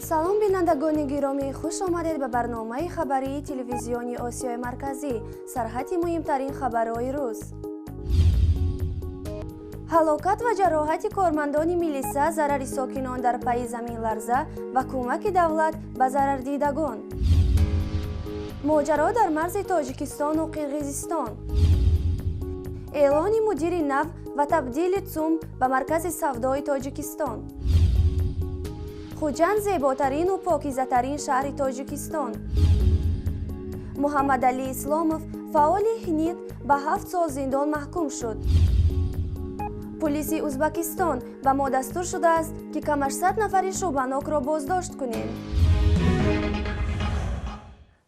سلام بینندگان گرامی، خوش آمدید به برنامه خبری تلویزیونی آسیای مرکزی. سرحد مهمترین خبرهای روز. هلاکت و جراحت کارمندان میلیسا، ضرر ساکنان در پای زمین لرزه و کمک دولت به ضرر دیدگان. ماجرا در مرز تاجیکستان و قرقیزستان. اعلان مدیر نو و تبدیل ЦУМ به مرکز سودای تاجیکستان. خوجند زیباترین و پاکیزه‌ترین شهر تاجیکستان. محمد علی اسلامов فعال هنید به 7 سال زندان محکوم شد. پلیس ازبکستان به ما دستور شده است که کم 800 نفر شوبناک را بازداشت کنیم.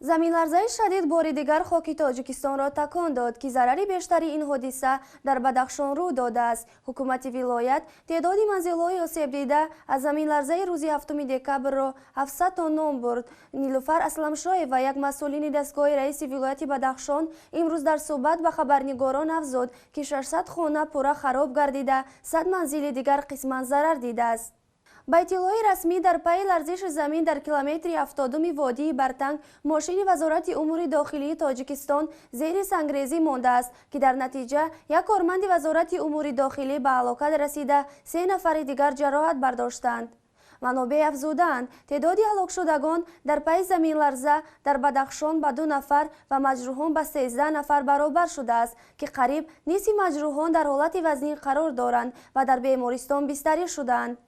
زمین لرزه شدید بار دیگر خاک تاجیکستان را تکان داد که ضرر بیشتری این حادثه در بدخشان رو داده است. حکومت ولایت تعداد منزل‌های آسیب دیده از زمین لرزه روز 7 دکبر را 700 تا نام برد. نیلوفر اسلمشاه و یک مسئولین دستگاه رئیس ولایت بدخشان امروز در صحبت به خبرنگاران افزود که 600 خانه پورا خراب گردیده، 100 منزل دیگر قسما ضرر دیده است. با اطلاع رسمی در پی لرزش زمین در کیلومتر 70 وادی برتنگ، ماشین وزارت امور داخلی تاجیکستان زیر سنگریزی مانده است که در نتیجه یک کارمند وزارت امور داخلی به هلاکت رسیده، 3 نفر دیگر جراحت برداشتند. منابع افزودند تعداد هلاک شدگان در پی زمین لرزه در بدخشان به 2 نفر و مجروحان به 13 نفر برابر شده است که قریب نصف مجروحان در حالت وزنی قرار دارند و در بیمارستان بستری شدند.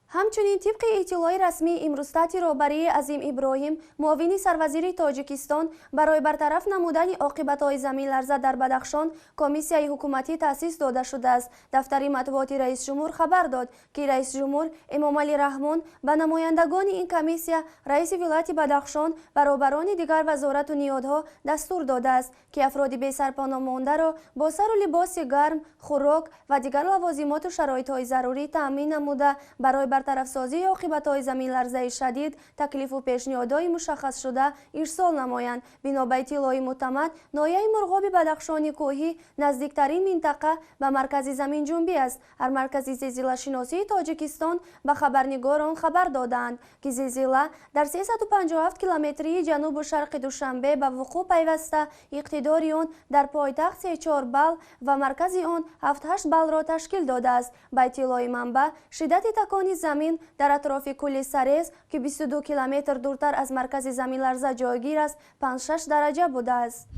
همچنین طبق اطلاع رسمی امروز تحت رهبری عظیم ابراهیم، معاون سروزیر تاجیکستان، برای برطرف نمودن عاقبت‌های زمین لرزه در بدخشان کمیسیای حکومتی تأسیس داده شده است. دفتر مطبوعات رئیس جمهور خبر داد که رئیس جمهور امامعلی رحمان به نمایندگان این کمیسیه، رئیس ولایت بدخشان و رهبران دیگر وزارت و نهادها دستور داده است که افراد بی سرپناه مانده را با سر و لباس گرم، خوراک و دیگر لوازمات و شرایط‌های ضروری تأمین نموده برای برطرف سازی عاقبت‌های زمین لرزه شدید تکلیف و پیشنهادهای مشخص شده ارسال نمایند. بنا به اطلاع معتمد، ناحیه مرغاب بدخشان کوهی نزدیکترین منطقه به مرکز زمین جنبی است. هر مرکز زلزله شناسی تاجیکستان به خبرنگاران خبر دادند که زلزله در 357 کیلومتری جنوب و شرق دوشنبه به وقوع پیوسته، اقتدار آن در پایتخت 3-4 بال و مرکز آن 7-8 بال را تشکیل داده است. به اطلاع منبع، شدت تکان زمین در اطراف کوه سرز که 22 کیلومتر دورتر از مرکز زمین لرزه جایگیر است 5-6 درجه بوده است.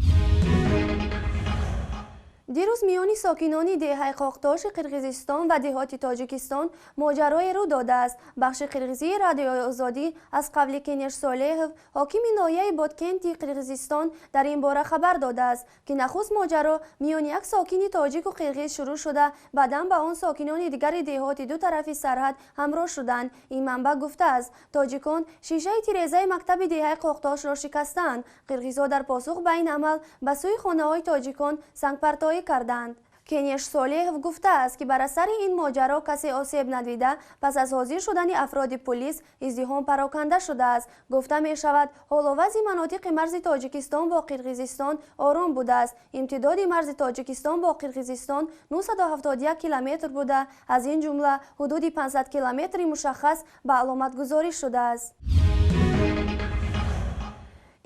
دیروز میان ساکنان دهه قاقتاش قرقیزستان و دهات تاجیکستان ماجرای رو داده است. بخش قرقیزی رادیوی آزادی از قبل کنیش صالح، حاکم ناحیه بادکنتی قرقیزستان، در این باره خبر داده است که نخست ماجرا میان یک ساکن تاجیک و قرقیز شروع شده، بعدا به آن ساکنان دیگر دهات دو طرف سرحد همراه شدند. این منبع گفته است تاجیکان شیشه تیره‌ای مکتب دهه قاقتاش را شکستند. قرقیزها در پاسخ به این عمل به سوی خانه‌های تاجیکان سنگ‌پرتایی کردند. کنیش صالح گفته است که بر اثر این ماجرا کسی آسیب ندیده، پس از حاضر شدن افراد پلیس ازدحام پراکنده شده است. گفته می شود حال و وضع مناطق مرز تاجیکستان با قرقیزستان آرام بوده است. امتداد مرز تاجیکستان با قرقیزستان 971 کیلومتر بوده، از این جمله حدود 500 کیلومتر مشخص به علامت گذاری شده است.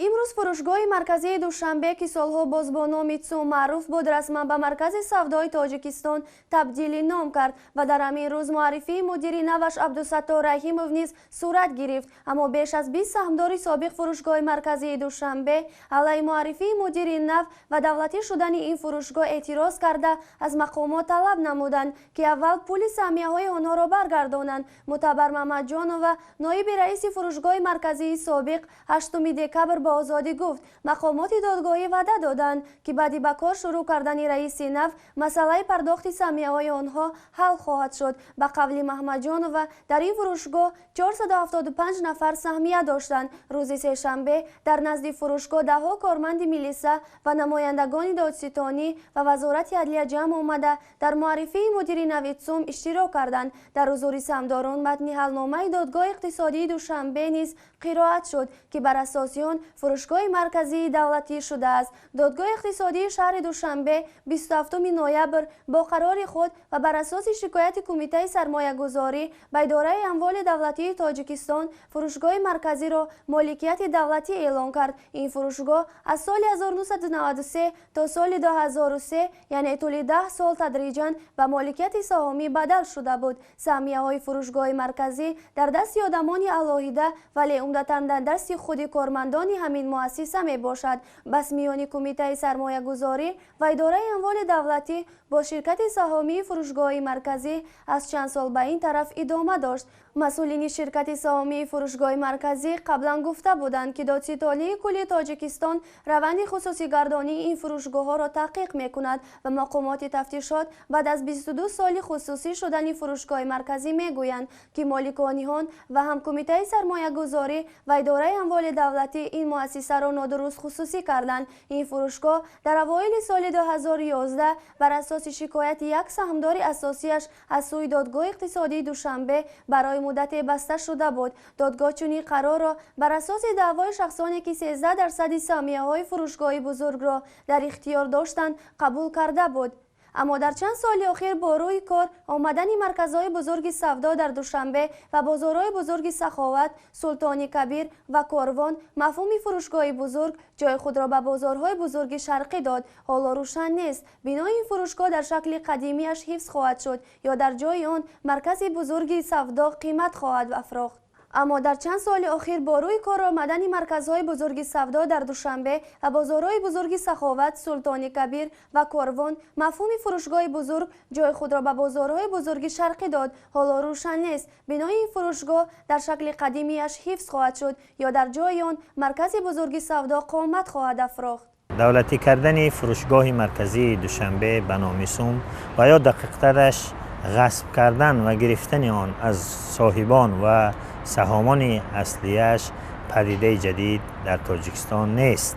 امروز فروشگاه مرکزی دوشنبه که سالها باز با نام ЦУМ معروف بود، رسما به مرکز سودای تاجیکستان تبدیل نام کرد و در همین روز معرفی مدیر نوش عبدالستار رحیمov نیز صورت گرفت. اما بیش از 20 سهامدار سابق فروشگاه مرکزی دوشنبه علیه معرفی مدیر نو و دولتی شدن این فروشگاه اعتراض کرده از مقامات طلب نمودند که اول پول سهمیه‌های آنها را برگردانند. معتبر محمد جانو، نایب رئیس فروشگاه مرکزی سابق، 8 دکبر با آزادی گفت مقامات دادگاهی وعده دادند که بعدی به کار شروع کردن رئیس نو مسئله پرداخت سهمیه‌های آنها حل خواهد شد. به قول محمد جانو، در این فروشگاه 475 نفر سهمیه داشتند. روز سه‌شنبه در نزد فروشگاه ده‌ها کارمند میلیسا و نمایندگان دادستانی و وزارت عدلیه جمع آمده در معرفی مدیر نو ЦУМ اشتراک کردند. در حضور سهامداران متن حلنامه دادگاه اقتصادی دوشنبه نیز قرائت شد که بر اساس آن فروشگاه مرکزی دولتی شده است. دادگاه اقتصادی شهر دوشنبه 27 نوامبر با قرار خود و بر اساس شکایت کمیته سرمایه گذاری به اداره اموال دولتی تاجیکستان فروشگاه مرکزی را مالکیت دولتی اعلام کرد. این فروشگاه از سال 1993 تا سال 2003 یعنی طول 10 سال تدریجاً به مالکیت سهامی بدل شده بود. سهمیه های فروشگاه مرکزی در دست آدمان علاهیده ولی عمدتاً در دست خود کارمندان همین مؤسسه می باشد. بس میان کمیته سرمایه گذاری و اداره اموال دولتی با شرکت سهامی فروشگاه مرکزی از چند سال به این طرف ادامه داشت. مسئولین شرکت سهامی فروشگاه مرکزی قبلا گفته بودند که دادستانی کل تاجیکستان روند خصوصی گردانی این فروشگاه ها را تحقیق می کند و مقامات تفتیشات بعد از 22 سال خصوصی شدن فروشگاه مرکزی می گویند که مالکان آن و هم کمیته سرمایه گذاری و اداره اموال دولتی این مؤسسه را نادرست خصوصی کردند. این فروشگاه در اوایل سال 2011 بر اساس شکایت یک سهامدار اساسیش از سوی دادگاه اقتصادی دوشنبه برای مدت بسته شده بود. دادگاه چنین قرار را بر اساس دعوای شخصانی که 13% سهمیه های فروشگاه بزرگ را در اختیار داشتند قبول کرده بود. اما در چند سال اخیر با روی کار آمدن مرکزهای بزرگ سودا در دوشنبه و بازارهای بزرگ سخاوت، سلطانی کبیر و کاروان مفهوم فروشگاه بزرگ جای خود را به بازارهای بزرگ شرقی داد. حالا روشن نیست بنای این فروشگاه در شکل قدیمیش حفظ خواهد شد یا در جای آن مرکز بزرگ سودا قیمت خواهد افراخت. اما در چند سال اخیر با روی کار آمدن مرکزهای بزرگ سودا در دوشنبه و بازارهای بزرگ سخاوت، سلطانی کبیر و کاروان مفهوم فروشگاه بزرگ جای خود را به بازارهای بزرگ شرقی داد. حالا روشن نیست بنای این فروشگاه در شکل قدیمیش حفظ خواهد شد یا در جای آن مرکز بزرگ سودا قیمت خواهد افراخت. دولتی کردن فروشگاه مرکزی دوشنبه به نام سوم و یا دقیق‌ترش غصب کردن و گرفتن آن از صاحبان و سهامان اصلیش پدیده جدید در تاجیکستان نیست.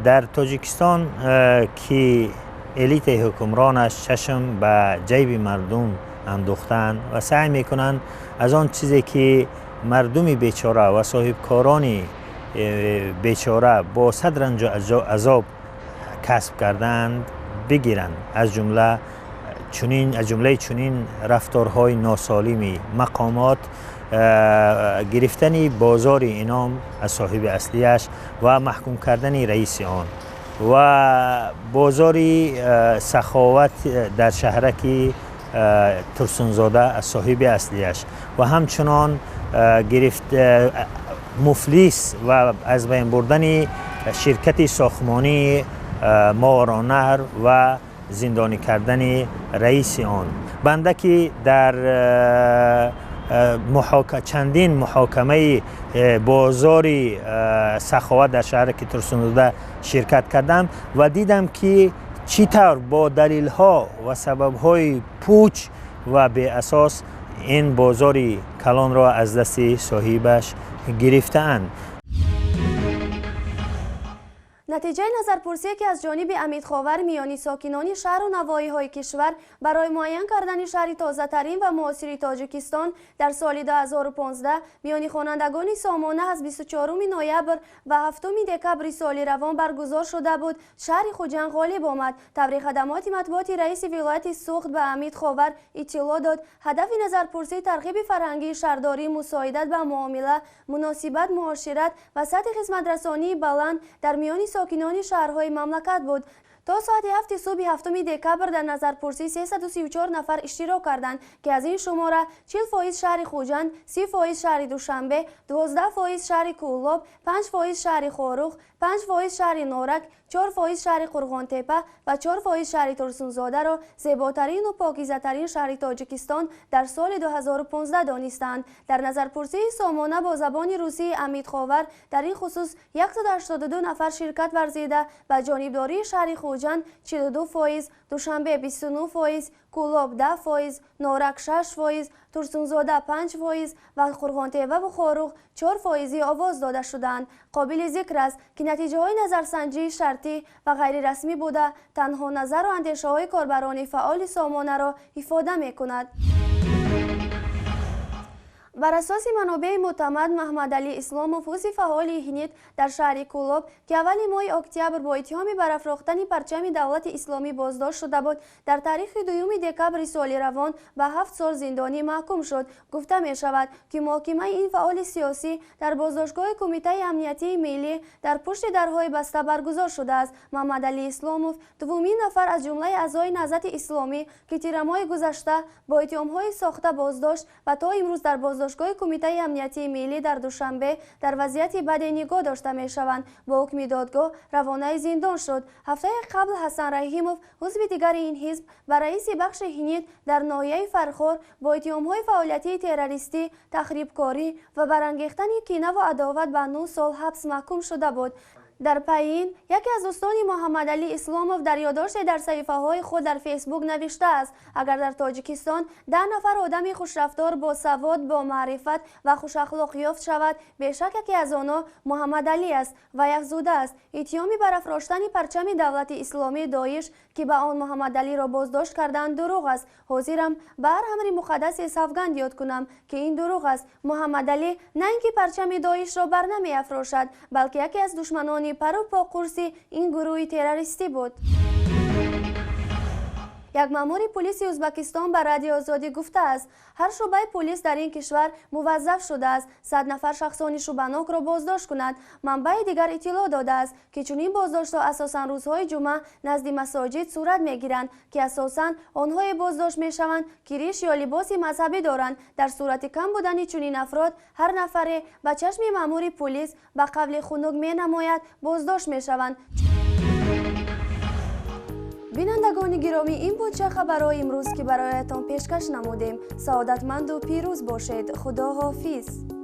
در تاجیکستان که الیت حکمرانش چشم به جیب مردم انداختن و سعی میکنن از آن چیزی که مردم بیچاره و صاحبکاران بیچاره با صد رنج و عذاب کسب کردند بگیرند، از جمله چنین رفتارهای ناسالمی مقامات گرفتن بازار انعام از صاحب اصلیش و محکوم کردن رئیس آن و بازار سخاوت در شهرک ترسونزاده از صاحب اصلیش و همچنان گرفت مفلیس و از بین بردن شرکت ساختمانی ماورانهر و زندانی کردن رئیس آن. بنده که در چندین محاکمه بازار سخاوت در شهر ترسونزاده شرکت کردم و دیدم که چطور با دلیل ها و سبب های پوچ و به اساس این بازار کلان را از دست صاحبش گرفتند. نتیجه نظرپرسی که از جانب امید خاور میانی ساکنان شهر و نواحی‌های کشور برای معین کردن شهری تازه‌ترین و معاصر تاجیکستان در سال 2015 میانی خوانندگان سامانه از 24 نوامبر و 7 دکمبر سال روان برگزار شده بود. شهر خوجند غالب آمد. طبری خدمات مطبوعاتی رئیس ولایت سوخت به امید خاور اطلاع داد. هدف نظرپرسی ترغیب فرهنگی شهرداری، مساعدت به معامله، مناسبت، معاشرت و سطح خدمت رسانی بلند در میان ساکنان شهرهای مملکت بود. تا ساعت 7 صبح 7 دکمبر در نظرپرسی 334 نفر اشتراک کردند که از این شماره 40% شهر خوجند، 30% شهر دوشنبه، 12% شهر کولاب، 5% شهر خاروخ، 5% شهر نورک، 4% شهر قرغان تپه و 4% شهر ترسونزاده را زیباترین و پاکیزه‌ترین شهر تاجیکستان در سال 2015 دانستند. در نظرپرسی سامانه با زبان روسی امید خاور در این خصوص 182 نفر شرکت ورزیده و جانبداری شهر خوجند 42%، دوشنبه 29%، کولاب 10%، نورک 6%، ترسونزاده 5% و قرغان تپه و خاروخ 4% آواز داده شدند. قابل ذکر است که نتیجه های نظرسنجی شرطی و غیر رسمی بوده تنها نظر و اندیشه های کاربران فعال سامانه را افاده می کند. بر اساس منابع معتمد، محمد علی اسلاموف عضو فعال هینیت در شهر کولوب که اول ماه اکتبر با اتهام برافراختن پرچم دولت اسلامی بازداشت شده بود، در تاریخ 2 دکبر سال روان به 7 سال زندانی محکوم شد. گفته می شود که محاکمه این فعال سیاسی در بازداشتگاه کمیته امنیتی ملی در پشت درهای بسته برگزار شده است. محمد علی اسلاموف دومین نفر از جمله اعضای نهضت اسلامی که تیر ماه گذشته با اتهام‌های ساخته بازداشت و تا امروز در بازداشتگاه کمیته امنیتی ملی در دوشنبه در وضعیت بد نگاه داشته می شوند. با حکم دادگاه روانه زندان شد. هفته قبل حسن رحیموف عضو دیگر این حزب و رئیس بخش هینیت در ناحیه فرخار با اتهام‌های فعالیت تروریستی، تخریبکاری و برانگیختن کینه و عداوت به 9 سال حبس محکوم شده بود. در پایین یکی از دوستان محمد علی اسلاموف در یادداشت در صفحه‌های خود در فیسبوک نوشته است: اگر در تاجیکستان 10 نفر آدم خوشرفتار با سواد، با معرفت و خوش اخلاق یافت شود، بیشک یکی از آنها محمد علی است و یکزوده است. اتهام برافراشتن پرچم دولت اسلامی داعش که به آن محمد علی را بازداشت کردند دروغ است. حاضرم به هر امر مقدس سوگند یاد کنم که این دروغ است. محمد علی نه اینکه پرچم داعش را بر نمی افراشد، بلکه یکی از دشمنان پرو پا قرصی این گروه تروریستی بود. یک مأمور پلیس ازبکستان به رادیو آزادی گفته است هر شعبه پلیس در این کشور موظف شده است 100 نفر شخصان شبانک را بازداشت کند. منبع دیگر اطلاع داده است که چنین بازداشت‌ها اساساً روزهای جمعه نزد مساجد صورت می‌گیرند که اساساً آنها بازداشت می‌شوند که ریش یا لباس مذهبی دارند. در صورت کم بودن چنین افراد هر نفر به چشم مأمور پلیس به قبل خنک می‌نماید بازداشت می‌شوند. بینندگان گرامی، این بود چه خبرهای امروز که برایتان پیشکش نمودیم. سعادتمند و پیروز باشید. خدا حافظ.